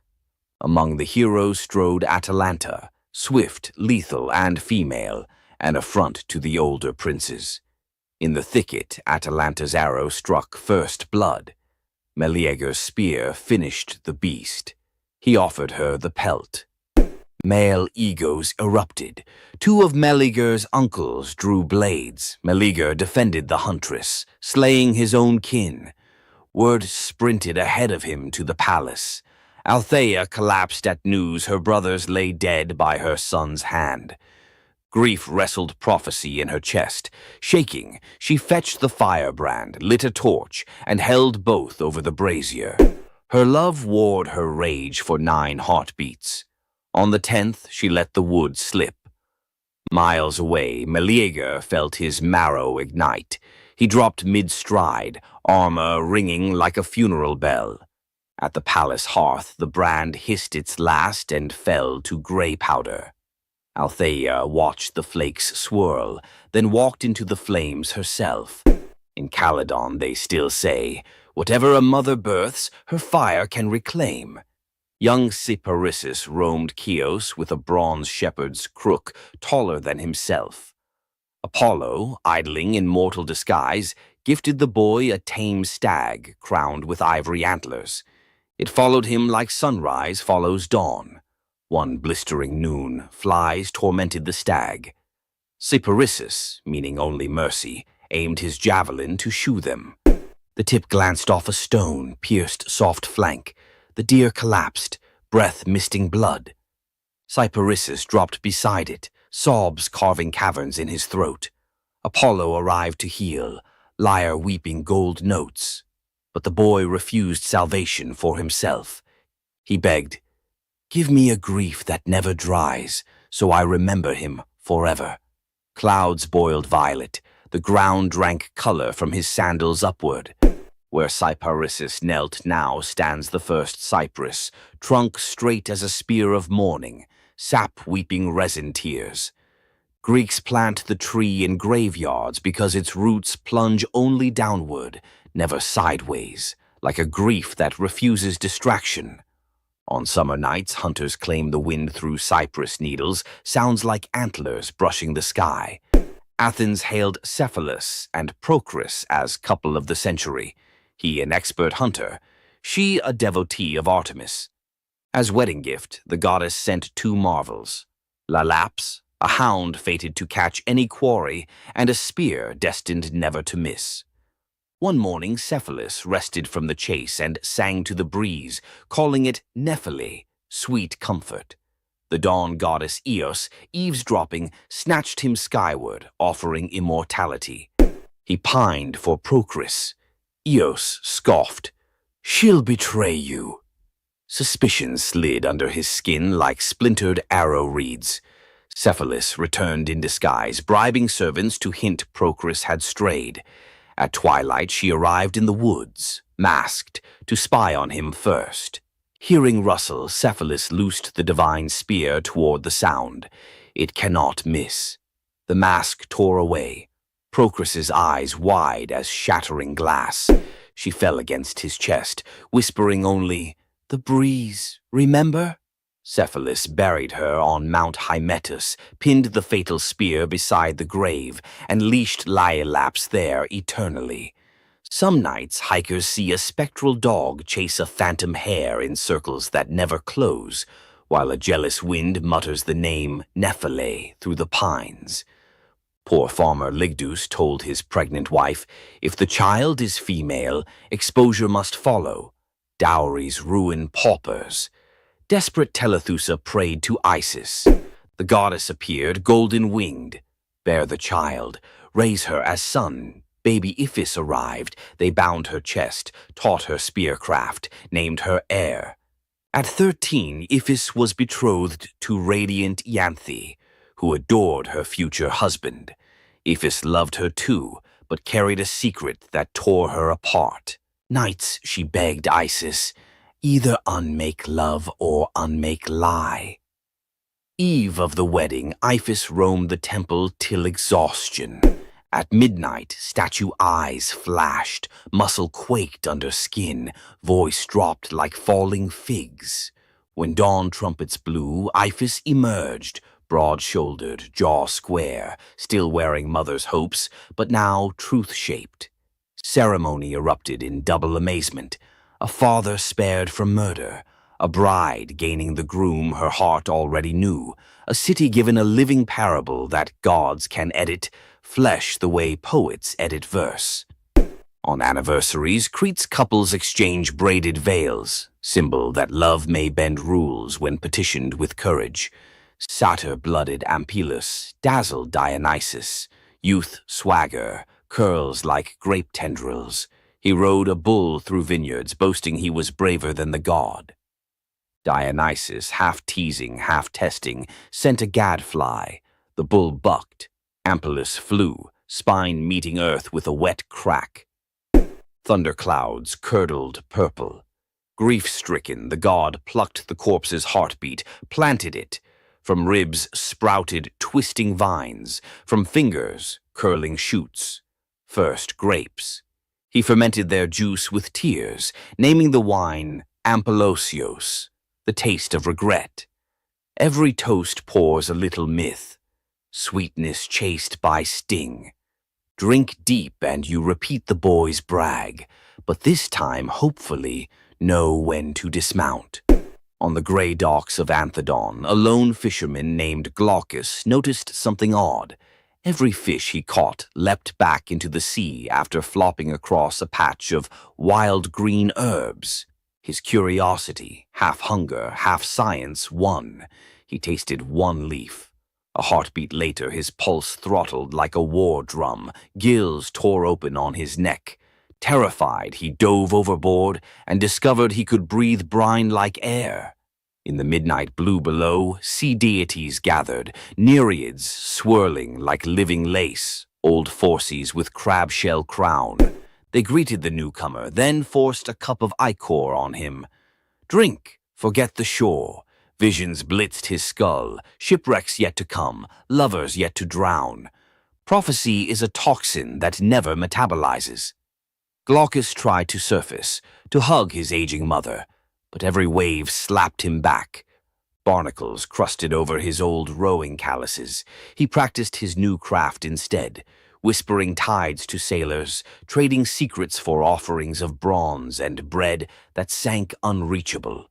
Among the heroes strode Atalanta, swift, lethal, and female, an affront to the older princes. In the thicket, Atalanta's arrow struck first blood. Meleager's spear finished the beast. He offered her the pelt. Male egos erupted. Two of Meleager's uncles drew blades. Meleager defended the huntress, slaying his own kin. Word sprinted ahead of him to the palace. Althea collapsed at news her brothers lay dead by her son's hand. Grief wrestled prophecy in her chest. Shaking, she fetched the firebrand, lit a torch, and held both over the brazier. Her love warred her rage for 9 heartbeats. On the 10th, she let the wood slip. Miles away, Meleager felt his marrow ignite. He dropped mid-stride, armor ringing like a funeral bell. At the palace hearth, the brand hissed its last and fell to gray powder. Althea watched the flakes swirl, then walked into the flames herself. In Calydon, they still say, "Whatever a mother births, her fire can reclaim." Young Cyparissus roamed Chios with a bronze shepherd's crook taller than himself. Apollo, idling in mortal disguise, gifted the boy a tame stag crowned with ivory antlers. It followed him like sunrise follows dawn. One blistering noon, flies tormented the stag. Cyparissus, meaning only mercy, aimed his javelin to shoo them. The tip glanced off a stone, pierced soft flank. The deer collapsed, breath misting blood. Cyparissus dropped beside it, sobs carving caverns in his throat. Apollo arrived to heal, lyre weeping gold notes. But the boy refused salvation for himself. He begged, "Give me a grief that never dries, so I remember him forever." Clouds boiled violet, the ground drank color from his sandals upward. Where Cyparissus knelt now stands the first cypress, trunk straight as a spear of mourning, sap weeping resin tears. Greeks plant the tree in graveyards because its roots plunge only downward, never sideways, like a grief that refuses distraction. On summer nights, hunters claim the wind through cypress needles sounds like antlers brushing the sky. Athens hailed Cephalus and Procris as couple of the century. He an expert hunter, she a devotee of Artemis. As wedding gift, the goddess sent 2 marvels, Lalaps, a hound fated to catch any quarry, and a spear destined never to miss. One morning, Cephalus rested from the chase and sang to the breeze, calling it Nephele, sweet comfort. The dawn goddess Eos, eavesdropping, snatched him skyward, offering immortality. He pined for Procris. Eos scoffed. "She'll betray you." Suspicion slid under his skin like splintered arrow reeds. Cephalus returned in disguise, bribing servants to hint Procris had strayed. At twilight she arrived in the woods, masked, to spy on him first. Hearing rustle, Cephalus loosed the divine spear toward the sound. It cannot miss. The mask tore away, Procris's eyes wide as shattering glass. She fell against his chest, whispering only, "The breeze, remember?" Cephalus buried her on Mount Hymettus, pinned the fatal spear beside the grave, and leashed Laiolaps there eternally. Some nights hikers see a spectral dog chase a phantom hare in circles that never close, while a jealous wind mutters the name Nephele through the pines. Poor farmer Ligdus told his pregnant wife, "If the child is female, exposure must follow. Dowries ruin paupers." Desperate Telethusa prayed to Isis. The goddess appeared, golden-winged. "Bear the child, raise her as son." Baby Iphis arrived. They bound her chest, taught her spearcraft, named her heir. At 13, Iphis was betrothed to radiant Ianthe, who adored her future husband. Iphis loved her too, but carried a secret that tore her apart. Nights she begged Isis, "Either unmake love or unmake lie." Eve of the wedding, Iphis roamed the temple till exhaustion. At midnight, statue eyes flashed, muscle quaked under skin, voice dropped like falling figs. When dawn trumpets blew, Iphis emerged, broad-shouldered, jaw square, still wearing mother's hopes, but now truth-shaped. Ceremony erupted in double amazement. A father spared from murder, a bride gaining the groom her heart already knew, a city given a living parable that gods can edit flesh the way poets edit verse. On anniversaries, Crete's couples exchange braided veils, symbol that love may bend rules when petitioned with courage. Satyr-blooded Ampelus dazzled Dionysus, youth swagger, curls like grape tendrils. He rode a bull through vineyards, boasting he was braver than the god. Dionysus, half teasing, half testing, sent a gadfly. The bull bucked. Ampelus flew, spine meeting earth with a wet crack. Thunderclouds curdled purple. Grief-stricken, the god plucked the corpse's heartbeat, planted it. From ribs sprouted twisting vines, from fingers curling shoots. First grapes. He fermented their juice with tears, naming the wine Ampelosios, the taste of regret. Every toast pours a little myth, sweetness chased by sting. Drink deep and you repeat the boy's brag, but this time, hopefully, know when to dismount. On the gray docks of Anthedon, a lone fisherman named Glaucus noticed something odd. Every fish he caught leapt back into the sea after flopping across a patch of wild green herbs. His curiosity, half hunger, half science, won. He tasted one leaf. A heartbeat later, his pulse throttled like a war drum. Gills tore open on his neck. Terrified, he dove overboard and discovered he could breathe brine like air. In the midnight blue below, sea deities gathered, nereids swirling like living lace, old Phorcys with crab-shell crown. They greeted the newcomer, then forced a cup of ichor on him. "Drink, forget the shore." Visions blitzed his skull, shipwrecks yet to come, lovers yet to drown. Prophecy is a toxin that never metabolizes. Glaucus tried to surface, to hug his aging mother, but every wave slapped him back. Barnacles crusted over his old rowing calluses. He practiced his new craft instead, whispering tides to sailors, trading secrets for offerings of bronze and bread that sank unreachable.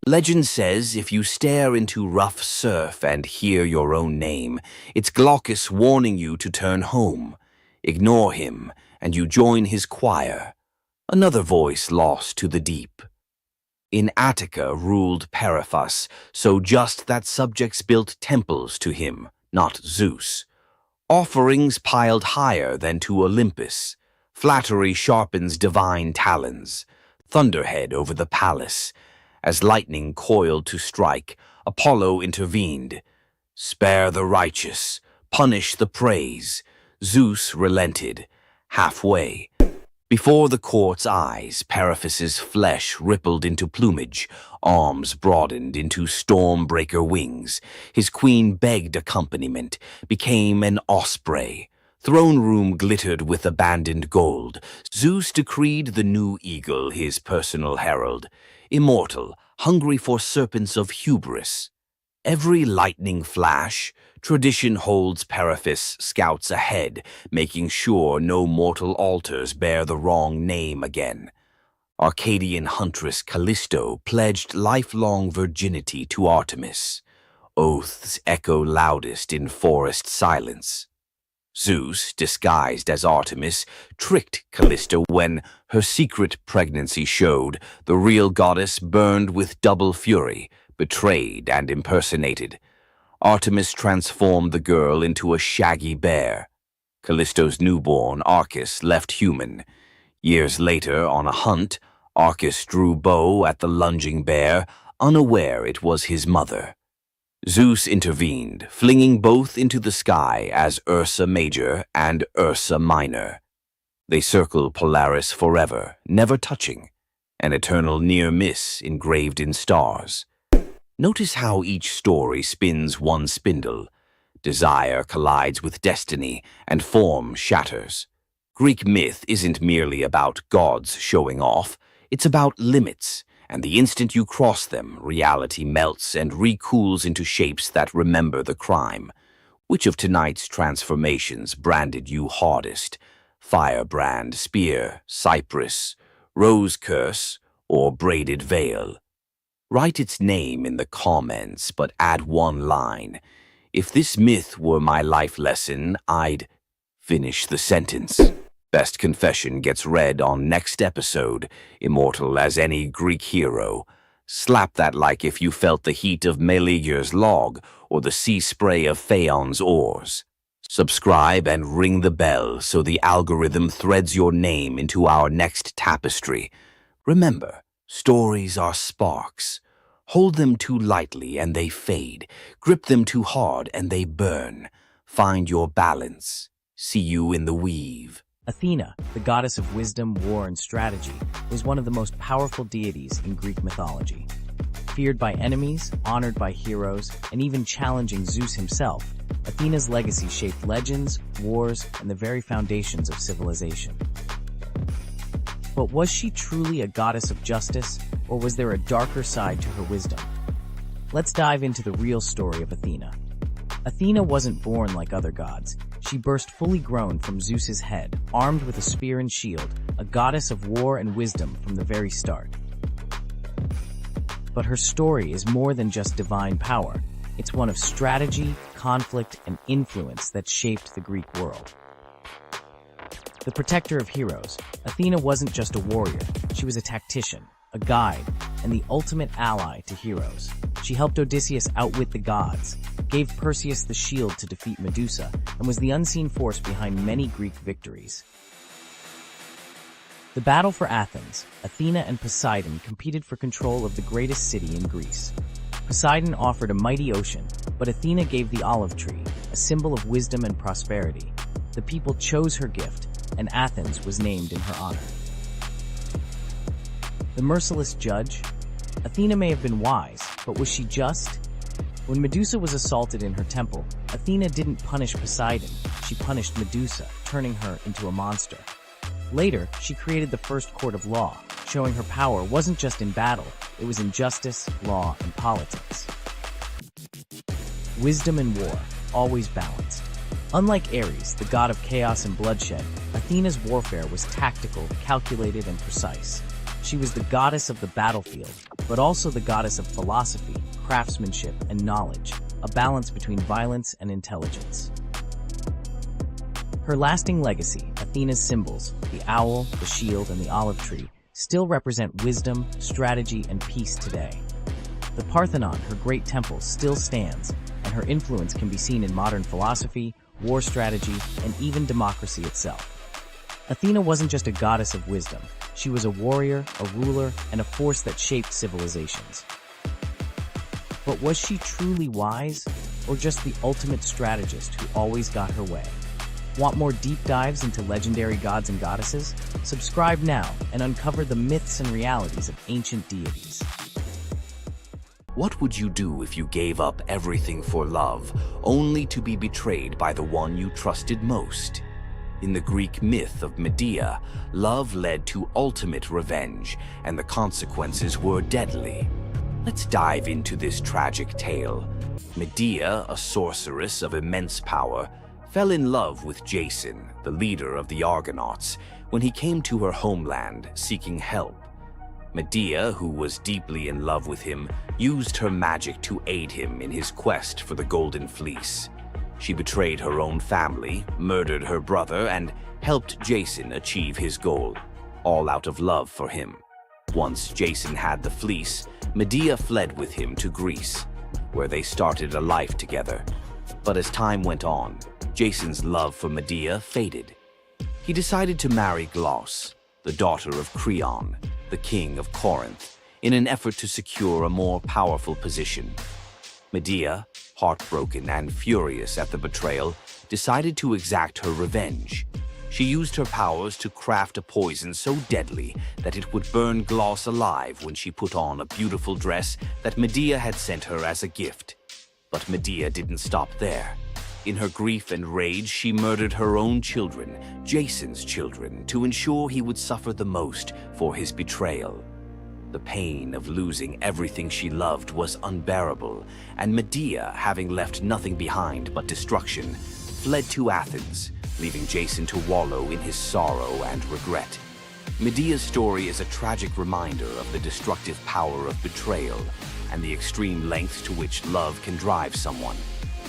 Legend says if you stare into rough surf and hear your own name, it's Glaucus warning you to turn home. Ignore him, and you join his choir. Another voice lost to the deep. In Attica ruled Periphas, so just that subjects built temples to him, not Zeus. Offerings piled higher than to Olympus. Flattery sharpens divine talons. Thunderhead over the palace. As lightning coiled to strike, Apollo intervened. Spare the righteous, punish the praise. Zeus relented, halfway. Before the court's eyes, Periphas's flesh rippled into plumage, arms broadened into storm-breaker wings. His queen begged accompaniment, became an osprey. Throne room glittered with abandoned gold. Zeus decreed the new eagle his personal herald, immortal, hungry for serpents of hubris. Every lightning flash, tradition holds Periphas scouts ahead, making sure no mortal altars bear the wrong name again. Arcadian huntress Callisto pledged lifelong virginity to Artemis. Oaths echo loudest in forest silence. Zeus, disguised as Artemis, tricked Callisto when her secret pregnancy showed. The real goddess burned with double fury, betrayed and impersonated. Artemis transformed the girl into a shaggy bear. Callisto's newborn, Arcas, left human. Years later, on a hunt, Arcas drew bow at the lunging bear, unaware it was his mother. Zeus intervened, flinging both into the sky as Ursa Major and Ursa Minor. They circle Polaris forever, never touching, an eternal near miss engraved in stars. Notice how each story spins one spindle. Desire collides with destiny, and form shatters. Greek myth isn't merely about gods showing off, it's about limits. And the instant you cross them, reality melts and recools into shapes that remember the crime. Which of tonight's transformations branded you hardest? Firebrand, spear, cypress, rose curse, or braided veil? Write its name in the comments, but add one line. If this myth were my life lesson, I'd finish the sentence. Best confession gets read on next episode, immortal as any Greek hero. Slap that like if you felt the heat of Meleager's log or the sea spray of Phaon's oars. Subscribe and ring the bell so the algorithm threads your name into our next tapestry. Remember, stories are sparks. Hold them too lightly and they fade. Grip them too hard and they burn. Find your balance. See you in the weave. Athena, the goddess of wisdom, war, and strategy, was one of the most powerful deities in Greek mythology. Feared by enemies, honored by heroes, and even challenging Zeus himself, Athena's legacy shaped legends, wars, and the very foundations of civilization. But was she truly a goddess of justice, or was there a darker side to her wisdom? Let's dive into the real story of Athena. Athena wasn't born like other gods. She burst fully grown from Zeus's head, armed with a spear and shield, a goddess of war and wisdom from the very start. But her story is more than just divine power. It's one of strategy, conflict, and influence that shaped the Greek world. The protector of heroes, Athena wasn't just a warrior. She was a tactician, a guide, and the ultimate ally to heroes. She helped Odysseus outwit the gods, gave Perseus the shield to defeat Medusa, and was the unseen force behind many Greek victories. The battle for Athens, Athena and Poseidon competed for control of the greatest city in Greece. Poseidon offered a mighty ocean, but Athena gave the olive tree, a symbol of wisdom and prosperity. The people chose her gift, and Athens was named in her honor. The merciless judge? Athena may have been wise, but was she just? When Medusa was assaulted in her temple, Athena didn't punish Poseidon, she punished Medusa, turning her into a monster. Later, she created the first court of law, showing her power wasn't just in battle, it was in justice, law, and politics. Wisdom and war, always balanced. Unlike Ares, the god of chaos and bloodshed, Athena's warfare was tactical, calculated, and precise. She was the goddess of the battlefield, but also the goddess of philosophy, craftsmanship, and knowledge, a balance between violence and intelligence. Her lasting legacy, Athena's symbols, the owl, the shield, and the olive tree, still represent wisdom, strategy, and peace today. The Parthenon, her great temple, still stands, and her influence can be seen in modern philosophy, war strategy, and even democracy itself. Athena wasn't just a goddess of wisdom. She was a warrior, a ruler, and a force that shaped civilizations. But was she truly wise, or just the ultimate strategist who always got her way? Want more deep dives into legendary gods and goddesses? Subscribe now and uncover the myths and realities of ancient deities. What would you do if you gave up everything for love, only to be betrayed by the one you trusted most? In the Greek myth of Medea, love led to ultimate revenge, and the consequences were deadly. Let's dive into this tragic tale. Medea, a sorceress of immense power, fell in love with Jason, the leader of the Argonauts, when he came to her homeland seeking help. Medea, who was deeply in love with him, used her magic to aid him in his quest for the Golden Fleece. She betrayed her own family, murdered her brother, and helped Jason achieve his goal, all out of love for him. Once Jason had the fleece, Medea fled with him to Greece, where they started a life together. But as time went on, Jason's love for Medea faded. He decided to marry Glauce, the daughter of Creon, the king of Corinth, in an effort to secure a more powerful position. Medea, heartbroken and furious at the betrayal, decided to exact her revenge. She used her powers to craft a poison so deadly that it would burn Glauce alive when she put on a beautiful dress that Medea had sent her as a gift. But Medea didn't stop there. In her grief and rage, she murdered her own children, Jason's children, to ensure he would suffer the most for his betrayal. The pain of losing everything she loved was unbearable, and Medea, having left nothing behind but destruction, fled to Athens, leaving Jason to wallow in his sorrow and regret. Medea's story is a tragic reminder of the destructive power of betrayal and the extreme lengths to which love can drive someone.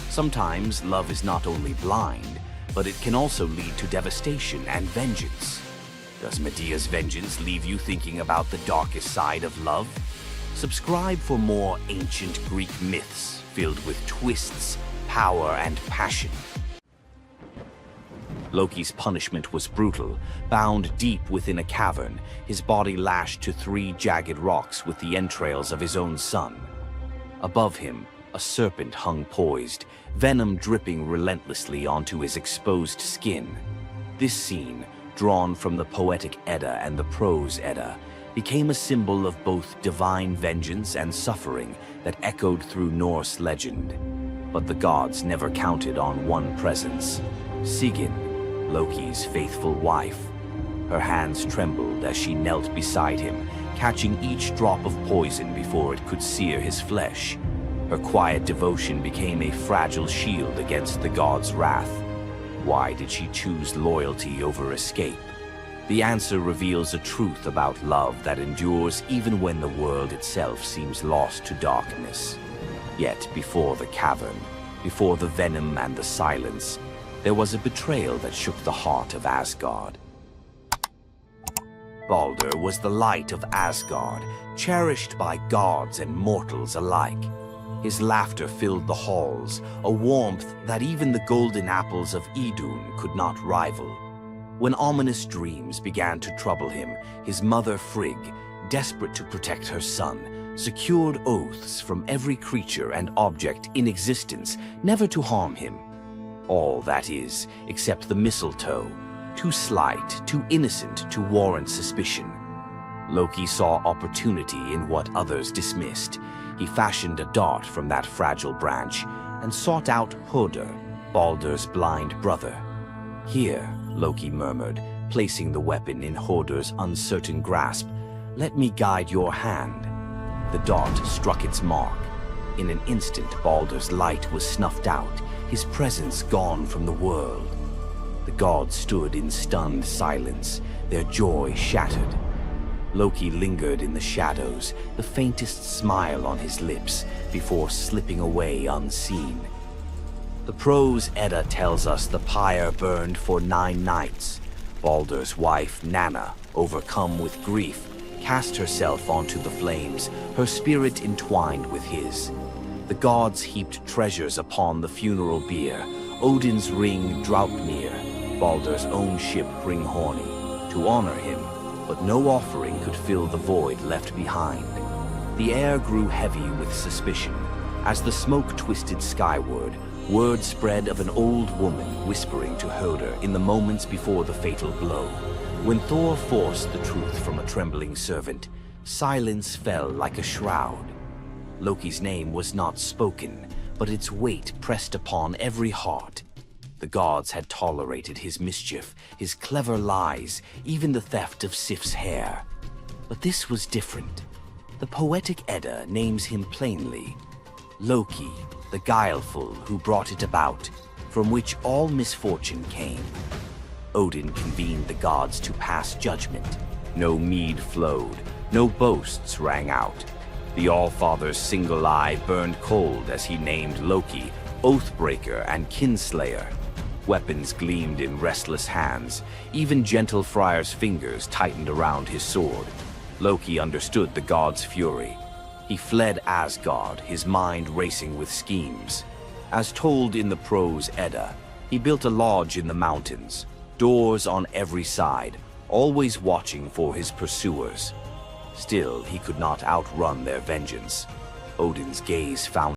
Sometimes love is not only blind, but it can also lead to devastation and vengeance. Does Medea's vengeance leave you thinking about the darkest side of love? Subscribe for more ancient Greek myths filled with twists, power, and passion. Loki's punishment was brutal. Bound deep within a cavern, his body lashed to 3 jagged rocks with the entrails of his own son. Above him, a serpent hung poised, venom dripping relentlessly onto his exposed skin. This scene, drawn from the poetic Edda and the prose Edda, became a symbol of both divine vengeance and suffering that echoed through Norse legend. But the gods never counted on one presence: Sigyn, Loki's faithful wife. Her hands trembled as she knelt beside him, catching each drop of poison before it could sear his flesh. Her quiet devotion became a fragile shield against the god's wrath. Why did she choose loyalty over escape? The answer reveals a truth about love that endures even when the world itself seems lost to darkness. Yet before the cavern, before the venom and the silence, there was a betrayal that shook the heart of Asgard. Balder was the light of Asgard, cherished by gods and mortals alike. His laughter filled the halls, a warmth that even the golden apples of Idun could not rival. When ominous dreams began to trouble him, his mother Frigg, desperate to protect her son, secured oaths from every creature and object in existence never to harm him. All, that is, except the mistletoe, too slight, too innocent to warrant suspicion. Loki saw opportunity in what others dismissed. He fashioned a dart from that fragile branch and sought out Hoder, Balder's blind brother. "Here," Loki murmured, placing the weapon in Hoder's uncertain grasp, "let me guide your hand." The dart struck its mark. In an instant, Balder's light was snuffed out, his presence gone from the world. The gods stood in stunned silence, their joy shattered. Loki lingered in the shadows, the faintest smile on his lips, before slipping away unseen. The prose Edda tells us the pyre burned for 9 nights. Balder's wife, Nanna, overcome with grief, cast herself onto the flames, her spirit entwined with his. The gods heaped treasures upon the funeral bier, Odin's ring Draupnir, Baldur's own ship Hringhorni, to honor him, but no offering could fill the void left behind. The air grew heavy with suspicion. As the smoke twisted skyward, word spread of an old woman whispering to Höder in the moments before the fatal blow. When Thor forced the truth from a trembling servant, silence fell like a shroud. Loki's name was not spoken, but its weight pressed upon every heart. The gods had tolerated his mischief, his clever lies, even the theft of Sif's hair. But this was different. The poetic Edda names him plainly: Loki, the guileful who brought it about, from which all misfortune came. Odin convened the gods to pass judgment. No mead flowed, no boasts rang out. The All-Father's single eye burned cold as he named Loki Oathbreaker and Kinslayer. Weapons gleamed in restless hands. Even gentle Friar's fingers tightened around his sword. Loki understood the god's fury. He fled Asgard, his mind racing with schemes. As told in the prose Edda, he built a lodge in the mountains, doors on every side, always watching for his pursuers. Still, he could not outrun their vengeance. Odin's gaze found